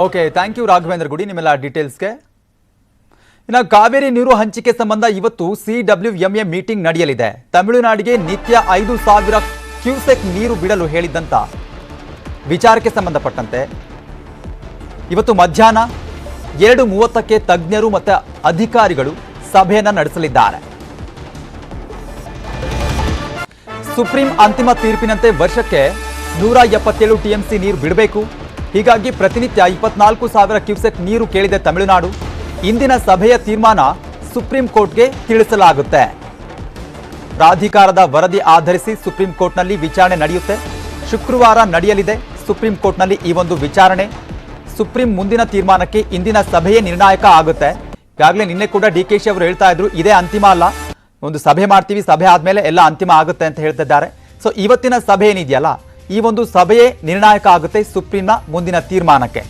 Okay, thank you Raghavendra ಗುಡಿ ನಿಮ್ಮೆಲ್ಲ ಡೀಟೇಲ್ಸ್ಗೆ. ಇನ್ನು ಕಾವೇರಿ ನೀರು ಹಂಚಿಕೆ ಸಂಬಂಧ ಇವತ್ತು CWMA ಮೀಟಿಂಗ್ ನಡೆಯಲಿದೆ. ತಮಿಳುನಾಡಿಗೆ ನಿತ್ಯ 5,000 ಕ್ಯೂಸೆಕ್ ನೀರು ಬಿಡಲು ಹೇಳಿದ್ದಂತ ವಿಚಾರಕ್ಕೆ ಸಂಬಂಧಪಟ್ಟಂತೆ ಇವತ್ತು ಮಧ್ಯಾಹ್ನ 2:30ಕ್ಕೆ ತಜ್ಞರು ಮತ್ತು ಅಧಿಕಾರಿಗಳು ಸಭೆಯನ್ನು ನಡೆಸಲಿದ್ದಾರೆ. ಸುಪ್ರೀಂ ಅಂತಿಮ ತೀರ್ಪಿನಂತೆ ವರ್ಷಕ್ಕೆ 177 TMC ನೀರು ಬಿಡಬೇಕು. ಹೀಗಾಗಿ ಪ್ರತಿನಿತ್ಯ 24,000 ಕ್ಯೂಸೆಕ್ ನೀರು ಕೇಳಿದೆ ತಮಿಳುನಾಡು. ಇಂದಿನ ಸಭೆಯ ತೀರ್ಮಾನ ಸುಪ್ರೀಂ ಕೋರ್ಟ್ಗೆ ತಿಳಿಸಲಾಗುತ್ತೆ. ಪ್ರಾಧಿಕಾರದ ವರದಿ ಆಧರಿಸಿ ಸುಪ್ರೀಂ ಕೋರ್ಟ್ನಲ್ಲಿ ವಿಚಾರಣೆ ನಡೆಯುತ್ತೆ. ಶುಕ್ರವಾರ ನಡೆಯಲಿದೆ ಸುಪ್ರೀಂ ಕೋರ್ಟ್ನಲ್ಲಿ ಈ ಒಂದು ವಿಚಾರಣೆ. ಸುಪ್ರೀಂ ಮುಂದಿನ ತೀರ್ಮಾನಕ್ಕೆ ಇಂದಿನ ಸಭೆಯೇ ನಿರ್ಣಾಯಕ ಆಗುತ್ತೆ. ಈಗಾಗಲೇ ನಿನ್ನೆ ಕೂಡ DKಶಿ ಅವರು ಹೇಳ್ತಾ ಇದ್ರು, ಇದೇ ಅಂತಿಮ ಅಲ್ಲ, ಒಂದು ಸಭೆ ಮಾಡ್ತೀವಿ, ಸಭೆ ಆದ್ಮೇಲೆ ಎಲ್ಲ ಅಂತಿಮ ಆಗುತ್ತೆ ಅಂತ ಹೇಳ್ತಿದ್ದಾರೆ. ಸೊ ಇವತ್ತಿನ ಸಭೆ ಏನಿದೆಯಲ್ಲ, ಈ ಒಂದು ಸಭೆಯೇ ನಿರ್ಣಾಯಕ ಆಗುತ್ತೆ ಸುಪ್ರೀಂನ ಮುಂದಿನ ತೀರ್ಮಾನಕ್ಕೆ.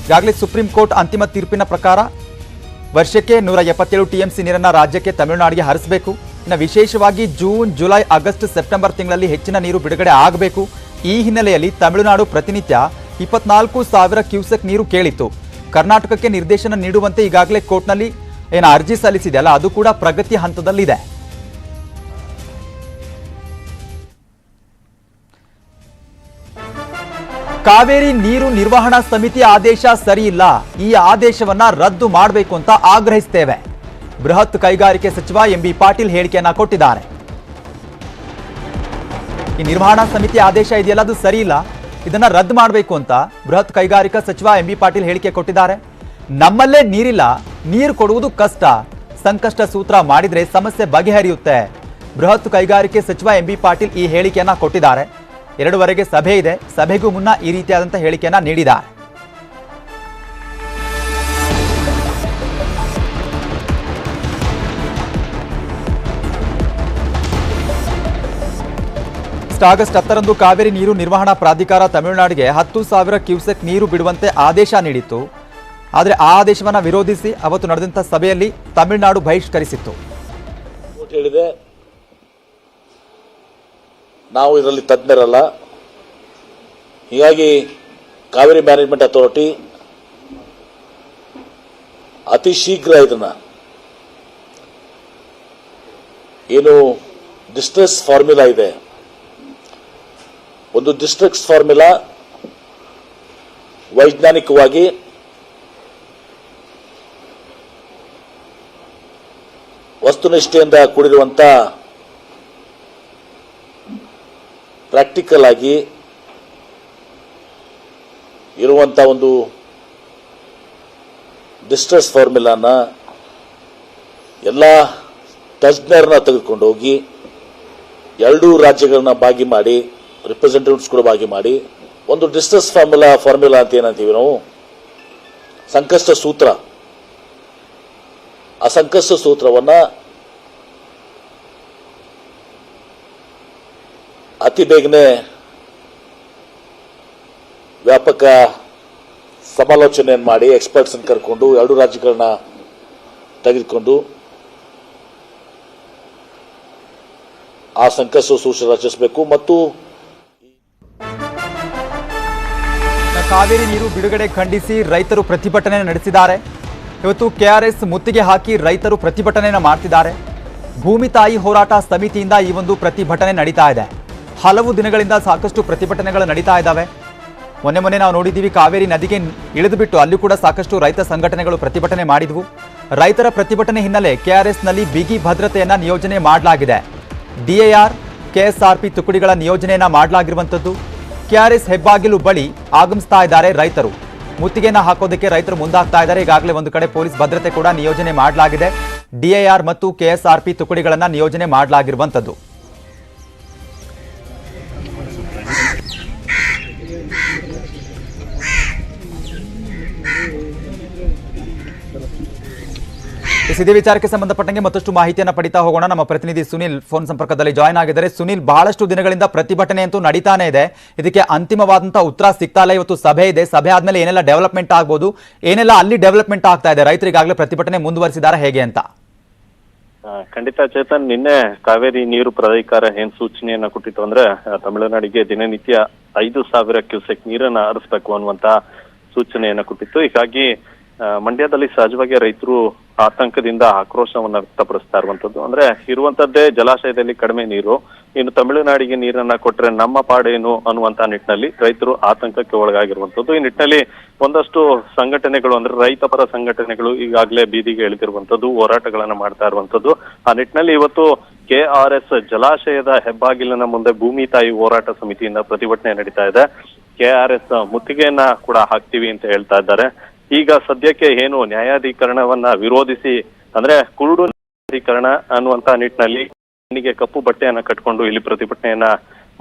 ಈಗಾಗಲೇ ಸುಪ್ರೀಂ ಕೋರ್ಟ್ ಅಂತಿಮ ತೀರ್ಪಿನ ಪ್ರಕಾರ ವರ್ಷಕ್ಕೆ 177 TMC ನೀರನ್ನು ರಾಜ್ಯಕ್ಕೆ ತಮಿಳುನಾಡಿಗೆ ಹರಿಸಬೇಕು. ಇನ್ನು ವಿಶೇಷವಾಗಿ ಜೂನ್, ಜುಲೈ, ಆಗಸ್ಟ್, ಸೆಪ್ಟೆಂಬರ್ ತಿಂಗಳಲ್ಲಿ ಹೆಚ್ಚಿನ ನೀರು ಬಿಡುಗಡೆ ಆಗಬೇಕು. ಈ ಹಿನ್ನೆಲೆಯಲ್ಲಿ ತಮಿಳುನಾಡು ಪ್ರತಿನಿತ್ಯ 24,000 ಕ್ಯೂಸೆಕ್ ನೀರು ಕೇಳಿತ್ತು. ಕರ್ನಾಟಕಕ್ಕೆ ನಿರ್ದೇಶನ ನೀಡುವಂತೆ ಈಗಾಗಲೇ ಕೋರ್ಟ್ನಲ್ಲಿ ಏನು ಅರ್ಜಿ ಸಲ್ಲಿಸಿದೆಯಲ್ಲ, ಅದು ಕೂಡ ಪ್ರಗತಿ ಹಂತದಲ್ಲಿದೆ. ಕಾವೇರಿ ನೀರು ನಿರ್ವಹಣಾ ಸಮಿತಿ ಆದೇಶ ಸರಿಯಿಲ್ಲ, ಈ ಆದೇಶವನ್ನ ರದ್ದು ಮಾಡಬೇಕು ಅಂತ ಆಗ್ರಹಿಸುತ್ತೇವೆ. ಬೃಹತ್ ಕೈಗಾರಿಕೆ ಸಚಿವ MB ಪಾಟೀಲ್ ಹೇಳಿಕೆಯನ್ನ ಕೊಟ್ಟಿದ್ದಾರೆ. ಈ ನಿರ್ವಹಣಾ ಸಮಿತಿ ಆದೇಶ ಇದೆಯಲ್ಲ, ಅದು ಸರಿ ಇಲ್ಲ, ಇದನ್ನ ರದ್ದು ಮಾಡಬೇಕು ಅಂತ ಬೃಹತ್ ಕೈಗಾರಿಕಾ ಸಚಿವ MB ಪಾಟೀಲ್ ಹೇಳಿಕೆ ಕೊಟ್ಟಿದ್ದಾರೆ. ನಮ್ಮಲ್ಲೇ ನೀರಿಲ್ಲ, ನೀರು ಕೊಡುವುದು ಕಷ್ಟ, ಸಂಕಷ್ಟ ಸೂತ್ರ ಮಾಡಿದ್ರೆ ಸಮಸ್ಯೆ ಬಗೆಹರಿಯುತ್ತೆ. ಬೃಹತ್ ಕೈಗಾರಿಕೆ ಸಚಿವ MB ಪಾಟೀಲ್ ಈ ಹೇಳಿಕೆಯನ್ನ ಕೊಟ್ಟಿದ್ದಾರೆ. 2:15ಕ್ಕೆ ಸಭೆ ಇದೆ. ಸಭೆಗೂ ಮುನ್ನ ಈ ರೀತಿಯಾದಂತಹ ಹೇಳಿಕೆಯನ್ನ ನೀಡಿದ್ದಾರೆ. ಆಗಸ್ಟ್ 10ರಂದು ಕಾವೇರಿ ನೀರು ನಿರ್ವಹಣಾ ಪ್ರಾಧಿಕಾರ ತಮಿಳುನಾಡಿಗೆ 10,000 ಕ್ಯೂಸೆಕ್ ನೀರು ಬಿಡುವಂತೆ ಆದೇಶ ನೀಡಿತ್ತು. ಆದರೆ ಆ ಆದೇಶವನ್ನು ವಿರೋಧಿಸಿ ಅವತ್ತು ನಡೆದಂಥ ಸಭೆಯಲ್ಲಿ ತಮಿಳುನಾಡು ಬಹಿಷ್ಕರಿಸಿತ್ತು. ನಾವು ಇದರಲ್ಲಿ ತಜ್ಞರಲ್ಲ, ಹೀಗಾಗಿ ಕಾವೇರಿ ಮ್ಯಾನೇಜ್ಮೆಂಟ್ ಅಥಾರಿಟಿ ಅತಿ ಶೀಘ್ರ ಇದನ್ನ ಏನು ಡಿಸ್ಟ್ರೆಸ್ ಫಾರ್ಮುಲಾ ಇದೆ, ಒಂದು ಡಿಸ್ಟ್ರೆಸ್ ಫಾರ್ಮುಲಾ ವೈಜ್ಞಾನಿಕವಾಗಿ ವಸ್ತುನಿಷ್ಠೆಯಿಂದ ಕೂಡಿರುವಂತ ಪ್ರಾಕ್ಟಿಕಲ್ ಆಗಿ ಇರುವಂತ ಒಂದು ಡಿಸ್ಟ್ರೆಸ್ ಫಾರ್ಮುಲಾನ ಎಲ್ಲ ತಜ್ಞರನ್ನ ತೆಗೆದುಕೊಂಡು ಹೋಗಿ 2 ರಾಜ್ಯಗಳನ್ನ ಭಾಗಿ ಮಾಡಿ, ರಿಪ್ರೆಸೆಂಟೇಟಿವ್ಸ್ ಕೂಡ ಭಾಗಿ ಮಾಡಿ ಒಂದು ಡಿಸ್ಟ್ರೆಸ್ ಫಾರ್ಮುಲಾ ಅಂತ ಏನಂತೀವಿ ನಾವು, ಸಂಕಷ್ಟ ಸೂತ್ರ, ಆ ಸಂಕಷ್ಟ ಸೂತ್ರವನ್ನ ಅತಿ ಬೇಗನೆ ವ್ಯಾಪಕ ಸಮಾಲೋಚನೆಯನ್ನು ಮಾಡಿ ಎಕ್ಸ್ಪರ್ಟ್ಸ್ ಕರ್ಕೊಂಡು 2 ರಾಜ್ಯಗಳನ್ನ ತೆಗೆದುಕೊಂಡು ಆ ಸಂಕಷ್ಟ ಸೂತ್ರ ರಚಿಸಬೇಕು. ಮತ್ತು ಕಾವೇರಿ ನೀರು ಬಿಡುಗಡೆ ಖಂಡಿಸಿ ರೈತರು ಪ್ರತಿಭಟನೆ ನಡೆಸಿದ್ದಾರೆ. ಇವತ್ತು KRS ಮುತ್ತಿಗೆ ಹಾಕಿ ರೈತರು ಪ್ರತಿಭಟನೆಯನ್ನು ಮಾಡ್ತಿದ್ದಾರೆ. ಭೂಮಿ ತಾಯಿ ಹೋರಾಟ ಸಮಿತಿಯಿಂದ ಈ ಒಂದು ಪ್ರತಿಭಟನೆ ನಡೀತಾ ಇದೆ. ಹಲವು ದಿನಗಳಿಂದ ಸಾಕಷ್ಟು ಪ್ರತಿಭಟನೆಗಳು ನಡೀತಾ ಇದ್ದಾವೆ. ಮೊನ್ನೆ ನಾವು ನೋಡಿದ್ದೀವಿ, ಕಾವೇರಿ ನದಿಗೆ ಇಳಿದು ಬಿಟ್ಟು ಅಲ್ಲಿ ಕೂಡ ಸಾಕಷ್ಟು ರೈತ ಸಂಘಟನೆಗಳು ಪ್ರತಿಭಟನೆ ಮಾಡಿದ್ವು. ರೈತರ ಪ್ರತಿಭಟನೆ ಹಿನ್ನೆಲೆ KRSನಲ್ಲಿ ಬಿಗಿ ಭದ್ರತೆಯನ್ನ ನಿಯೋಜನೆ ಮಾಡಲಾಗಿದೆ. DAR, KSRP ತುಕಡಿಗಳ ನಿಯೋಜನೆಯನ್ನ ಮಾಡಲಾಗಿರುವಂಥದ್ದು. KRS ಹೆಬ್ಬಾಗಿಲು ಬಳಿ ಆಗಮಿಸ್ತಾ ಇದ್ದಾರೆ ರೈತರು. ಮುತ್ತಿಗೆಯನ್ನ ಹಾಕೋದಕ್ಕೆ ರೈತರು ಮುಂದಾಗ್ತಾ ಇದ್ದಾರೆ. ಈಗಾಗಲೇ ಒಂದು ಕಡೆ ಪೊಲೀಸ್ ಭದ್ರತೆ ಕೂಡ ನಿಯೋಜನೆ ಮಾಡಲಾಗಿದೆ. DAR ಮತ್ತು KSRP ತುಕಡಿಗಳನ್ನ ನಿಯೋಜನೆ ಮಾಡಲಾಗಿರುವಂಥದ್ದು. ಇದೇ ವಿಚಾರಕ್ಕೆ ಸಂಬಂಧಪಟ್ಟಂಗೆ ಮತ್ತಷ್ಟು ಮಾಹಿತಿಯನ್ನು ಪಡಿತಾ ಹೋಗೋಣ. ನಮ್ಮ ಪ್ರತಿನಿಧಿ ಸುನಿಲ್ ಫೋನ್ ಸಂಪರ್ಕದಲ್ಲಿ ಜಾಯ್ನ್ ಆಗಿದ್ದಾರೆ. ಸುನಿಲ್, ಬಹಳಷ್ಟು ದಿನಗಳಿಂದ ಪ್ರತಿಭಟನೆ ಅಂತೂ ನಡೀತಾನೆ ಇದೆ. ಇದಕ್ಕೆ ಅಂತಿಮವಾದಂತಹ ಉತ್ತರ ಸಿಗ್ತಾ ಇಲ್ಲ. ಇವತ್ತು ಸಭೆ ಇದೆ. ಸಭೆ ಆದ್ಮೇಲೆ ಏನೆಲ್ಲ ಡೆವಲಪ್ಮೆಂಟ್ ಆಗ್ಬೋದು, ಏನೆಲ್ಲ ಅಲ್ಲಿ ಡೆವಲಪ್ಮೆಂಟ್ ಆಗ್ತಾ ಇದೆ, ರೈತರಿಗಾಗಲೇ ಪ್ರತಿಭಟನೆ ಮುಂದುವರಿಸಿದ್ದಾರೆ ಹೇಗೆ ಅಂತ? ಖಂಡಿತ ಚೇತನ್, ನಿನ್ನೆ ಕಾವೇರಿ ನೀರು ಪ್ರಾಧಿಕಾರ ಏನ್ ಸೂಚನೆಯನ್ನ ಕೊಟ್ಟಿತ್ತು ಅಂದ್ರೆ ತಮಿಳುನಾಡಿಗೆ ದಿನನಿತ್ಯ 5,000 ಕ್ಯೂಸೆಕ್ ನೀರನ್ನ ಹರಿಸಬೇಕು ಅನ್ನುವಂತ ಸೂಚನೆಯನ್ನ ಕೊಟ್ಟಿತ್ತು. ಹೀಗಾಗಿ ಮಂಡ್ಯದಲ್ಲಿ ಸಹಜವಾಗಿ ರೈತರು ಆತಂಕದಿಂದ ಆಕ್ರೋಶವನ್ನ ವ್ಯಕ್ತಪಡಿಸ್ತಾ ಇರುವಂತದ್ದು. ಅಂದ್ರೆ ಇರುವಂತದ್ದೇ ಜಲಾಶಯದಲ್ಲಿ ಕಡಿಮೆ ನೀರು, ಇನ್ನು ತಮಿಳುನಾಡಿಗೆ ನೀರನ್ನ ಕೊಟ್ರೆ ನಮ್ಮ ಪಾಡೇನು ಅನ್ನುವಂತ ನಿಟ್ಟಿನಲ್ಲಿ ರೈತರು ಆತಂಕಕ್ಕೆ ಒಳಗಾಗಿರುವಂತದ್ದು. ಈ ನಿಟ್ಟಿನಲ್ಲಿ ಒಂದಷ್ಟು ಸಂಘಟನೆಗಳು ಅಂದ್ರೆ ರೈತ ಪರ ಸಂಘಟನೆಗಳು ಈಗಾಗಲೇ ಬೀದಿಗೆ ಇಳಿದಿರುವಂತದ್ದು, ಹೋರಾಟಗಳನ್ನ ಮಾಡ್ತಾ ಇರುವಂತದ್ದು. ಆ ನಿಟ್ಟಿನಲ್ಲಿ ಇವತ್ತು KRS ಜಲಾಶಯದ ಹೆಬ್ಬಾಗಿಲಿನ ಮುಂದೆ ಭೂಮಿ ತಾಯಿ ಹೋರಾಟ ಸಮಿತಿಯಿಂದ ಪ್ರತಿಭಟನೆ ನಡೀತಾ ಇದೆ. KRS ಮುತ್ತಿಗೆಯನ್ನ ಕೂಡ ಹಾಕ್ತೀವಿ ಅಂತ ಹೇಳ್ತಾ ಇದ್ದಾರೆ. ಈಗ ಸದ್ಯಕ್ಕೆ ಏನು ನ್ಯಾಯಾಧೀಕರಣವನ್ನ ವಿರೋಧಿಸಿ ಅಂದ್ರೆ ಕುರುಡು ನ್ಯಾಯಾಧೀಕರಣ ಅನ್ನುವಂತ ನಿಟ್ಟಿನಲ್ಲಿ ಕಣ್ಣಿಗೆ ಕಪ್ಪು ಬಟ್ಟೆಯನ್ನ ಕಟ್ಕೊಂಡು ಇಲ್ಲಿ ಪ್ರತಿಭಟನೆಯನ್ನ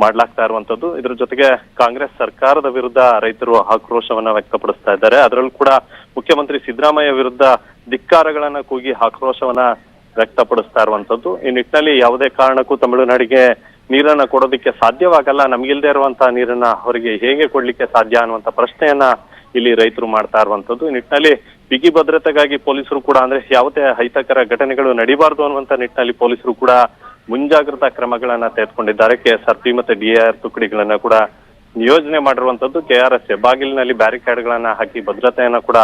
ಮಾಡ್ಲಾಗ್ತಾ ಇರುವಂತದ್ದು. ಇದ್ರ ಜೊತೆಗೆ ಕಾಂಗ್ರೆಸ್ ಸರ್ಕಾರದ ವಿರುದ್ಧ ರೈತರು ಆಕ್ರೋಶವನ್ನ ವ್ಯಕ್ತಪಡಿಸ್ತಾ ಇದ್ದಾರೆ. ಅದರಲ್ಲೂ ಕೂಡ ಮುಖ್ಯಮಂತ್ರಿ ಸಿದ್ದರಾಮಯ್ಯ ವಿರುದ್ಧ ಧಿಕ್ಕಾರಗಳನ್ನ ಕೂಗಿ ಆಕ್ರೋಶವನ್ನ ವ್ಯಕ್ತಪಡಿಸ್ತಾ ಇರುವಂತದ್ದು. ಈ ನಿಟ್ಟಿನಲ್ಲಿ ಯಾವುದೇ ಕಾರಣಕ್ಕೂ ತಮಿಳುನಾಡಿಗೆ ನೀರನ್ನ ಕೊಡೋದಕ್ಕೆ ಸಾಧ್ಯವಾಗಲ್ಲ, ನಮಗಿಲ್ದೇ ಇರುವಂತಹ ನೀರನ್ನ ಅವರಿಗೆ ಹೇಗೆ ಕೊಡ್ಲಿಕ್ಕೆ ಸಾಧ್ಯ ಅನ್ನುವಂತ ಪ್ರಶ್ನೆಯನ್ನ ಇಲ್ಲಿ ರೈತರು ಮಾಡ್ತಾ ಇರುವಂತದ್ದು. ಈ ನಿಟ್ಟಿನಲ್ಲಿ ಬಿಗಿ ಭದ್ರತೆಗಾಗಿ ಪೊಲೀಸರು ಕೂಡ ಅಂದ್ರೆ ಯಾವುದೇ ಅಹಿತಕರ ಘಟನೆಗಳು ನಡೀಬಾರ್ದು ಅನ್ನುವಂತ ನಿಟ್ಟಿನಲ್ಲಿ ಪೊಲೀಸರು ಕೂಡ ಮುಂಜಾಗ್ರತಾ ಕ್ರಮಗಳನ್ನ ತೆಗೆದುಕೊಂಡಿದ್ದಾರೆ. KSRP ಮತ್ತೆ DIR ತುಕಡಿಗಳನ್ನ ಕೂಡ ನಿಯೋಜನೆ ಮಾಡಿರುವಂತದ್ದು. KRS ಹೆಬ್ಬಾಗಿಲಿನಲ್ಲಿ ಬ್ಯಾರಿಕೇಡ್ಗಳನ್ನ ಹಾಕಿ ಭದ್ರತೆಯನ್ನ ಕೂಡ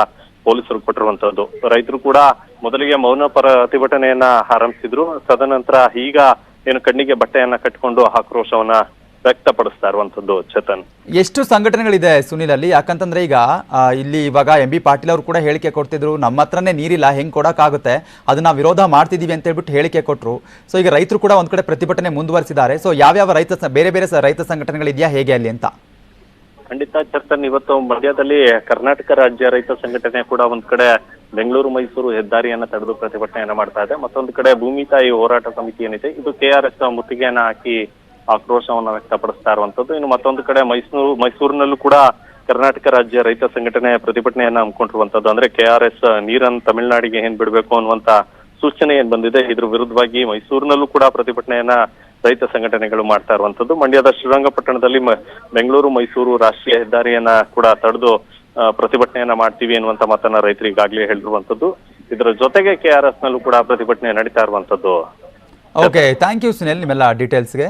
ಪೊಲೀಸರು ಕೊಟ್ಟಿರುವಂತದ್ದು. ರೈತರು ಕೂಡ ಮೊದಲಿಗೆ ಮೌನ ಪ್ರತಿಭಟನೆಯನ್ನ ಆರಂಭಿಸಿದ್ರು. ತದನಂತರ ಈಗ ಏನು ಕಣ್ಣಿಗೆ ಬಟ್ಟೆಯನ್ನ ಕಟ್ಕೊಂಡು ಆಕ್ರೋಶವನ್ನ ವ್ಯಕ್ತಪಡಿಸ್ತಾ ಇರುವಂತದ್ದು. ಚೇತನ್, ಎಷ್ಟು ಸಂಘಟನೆಗಳಿದೆ ಸುನಿಲ್ ಅಲ್ಲಿ? ಯಾಕಂತಂದ್ರೆ ಈಗ ಇಲ್ಲಿ ಇವಾಗ MB ಪಾಟೀಲ್ ಅವರು ಕೂಡ ಹೇಳಿಕೆ ಕೊಡ್ತಿದ್ರು, ನಮ್ಮ ಹತ್ರನೇ ನೀರಿಲ್ಲ, ಹೆಂಗ್ ಕೊಡೋಕ್ಕಾಗುತ್ತೆ, ಅದನ್ನ ವಿರೋಧ ಮಾಡ್ತಿದೀವಿ ಅಂತ ಹೇಳ್ಬಿಟ್ಟು ಹೇಳಿಕೆ ಕೊಟ್ಟರು. ಸೊ ಈಗ ರೈತರು ಕೂಡ ಒಂದ್ ಕಡೆ ಪ್ರತಿಭಟನೆ ಮುಂದುವರಿಸಿದ್ದಾರೆ. ಸೊ ಯಾವ್ಯಾವ ಬೇರೆ ಬೇರೆ ರೈತ ಸಂಘಟನೆಗಳಿದೆಯಾ ಹೇಗೆ ಅಲ್ಲಿ ಅಂತ? ಖಂಡಿತ ಚೇತನ್, ಇವತ್ತು ಮಂಡ್ಯದಲ್ಲಿ ಕರ್ನಾಟಕ ರಾಜ್ಯ ರೈತ ಸಂಘಟನೆ ಕೂಡ ಒಂದ್ ಕಡೆ ಬೆಂಗಳೂರು ಮೈಸೂರು ಹೆದ್ದಾರಿಯನ್ನ ತಡೆದು ಪ್ರತಿಭಟನೆಯನ್ನ ಮಾಡ್ತಾ ಇದೆ. ಮತ್ತೊಂದು ಕಡೆ ಭೂಮಿ ತಾಯಿ ಹೋರಾಟ ಸಮಿತಿ ಏನಿದೆ ಇದು KRS ಮುತ್ತಿಗೆಯನ್ನ ಹಾಕಿ ಆಕ್ರೋಶವನ್ನ ವ್ಯಕ್ತಪಡಿಸ್ತಾ ಇರುವಂತದ್ದು. ಇನ್ನು ಮತ್ತೊಂದು ಕಡೆ ಮೈಸೂರಿನಲ್ಲೂ ಕೂಡ ಕರ್ನಾಟಕ ರಾಜ್ಯ ರೈತ ಸಂಘಟನೆ ಪ್ರತಿಭಟನೆಯನ್ನ ಹಮ್ಮಿಕೊಂಡಿರುವಂತದ್ದು. ಅಂದ್ರೆ KRS ನೀರನ್ನು ತಮಿಳುನಾಡಿಗೆ ಏನ್ ಬಿಡ್ಬೇಕು ಅನ್ನುವಂತ ಸೂಚನೆ ಏನ್ ಬಂದಿದೆ, ಇದ್ರ ವಿರುದ್ಧವಾಗಿ ಮೈಸೂರಿನಲ್ಲೂ ಕೂಡ ಪ್ರತಿಭಟನೆಯನ್ನ ರೈತ ಸಂಘಟನೆಗಳು ಮಾಡ್ತಾ ಇರುವಂತದ್ದು. ಮಂಡ್ಯದ ಶ್ರೀರಂಗಪಟ್ಟಣದಲ್ಲಿ ಬೆಂಗಳೂರು ಮೈಸೂರು ರಾಷ್ಟ್ರೀಯ ಹೆದ್ದಾರಿಯನ್ನ ಕೂಡ ತಡೆದು ಪ್ರತಿಭಟನೆಯನ್ನ ಮಾಡ್ತೀವಿ ಅನ್ನುವಂತ ಮಾತನ್ನ ರೈತರು ಈಗಾಗಲೇ ಹೇಳಿರುವಂತದ್ದು. ಇದರ ಜೊತೆಗೆ KRS ನಲ್ಲೂ ಕೂಡ ಪ್ರತಿಭಟನೆ ನಡೀತಾ ಇರುವಂತದ್ದು. ಓಕೆ, ಥ್ಯಾಂಕ್ ಯು ಸುನಿಲ್ ನಿಮ್ಮೆಲ್ಲ ಡೀಟೇಲ್ಸ್ಗೆ.